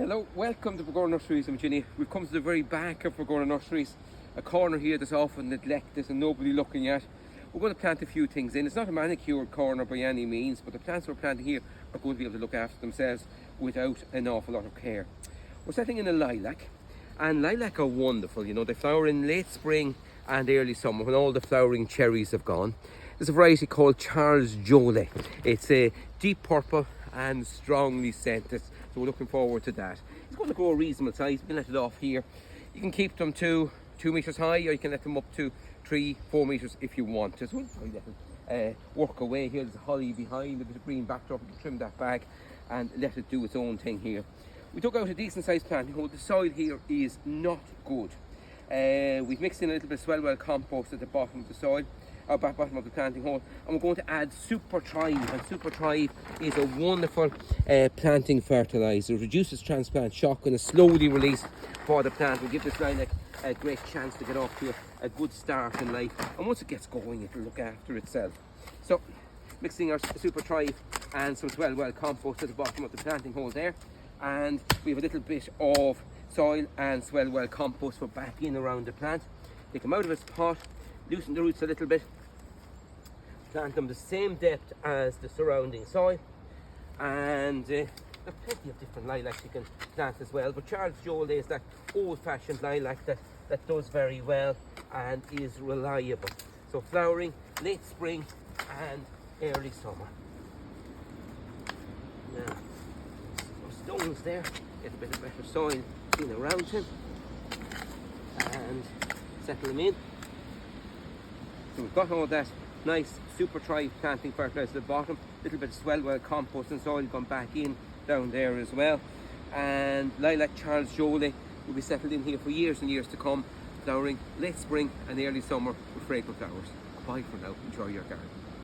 Hello, welcome to Pergola Nurseries. I'm Ginny. We've come to the very back of Pergola Nurseries, a corner here that's often neglected and nobody looking at. We're going to plant a few things in. It's not a manicured corner by any means, but the plants we're planting here are going to be able to look after themselves without an awful lot of care. We're setting in a lilac, and lilac are wonderful. You know, they flower in late spring and early summer when all the flowering cherries have gone. There's a variety called JOLY. It's a deep purple and strongly scented, so we're looking forward to that. It's going to grow a reasonable size. We can let it off here. You can keep them to 2 meters high, or you can let them up to 3-4 meters if you want to. So we'll let it work away here. There's a holly behind, a bit of green backdrop. We can trim that back and let it do its own thing here. We took out a decent sized planting hole. The soil here is not good. We've mixed in a little bit of swell compost at the bottom of the soil, or bottom of the planting hole, and we're going to add Super Thrive. And Super Thrive is a wonderful planting fertilizer. It reduces transplant shock and is slowly released for the plant. We'll give this lilac a great chance to get off to a good start in life, and once it gets going it'll look after itself. So mixing our Super Thrive and some swell compost at the bottom of the planting hole there, and we have a little bit of soil and swell compost for back in around the plant. Take them out of its pot, loosen the roots a little bit, plant them the same depth as the surrounding soil, and there are plenty of different lilacs you can plant as well, but JOLY is that old-fashioned lilac that does very well and is reliable. So flowering late spring and early summer. Now, some stones there, get a bit of better soil in around him and settle them in. So we've got all that nice Super Thrive planting fertilizer at the bottom, a little bit of swell compost and soil gone back in down there as well, and lilac JOLY will be settled in here for years and years to come, flowering late spring and early summer with fragrant flowers. Bye for now, enjoy your garden.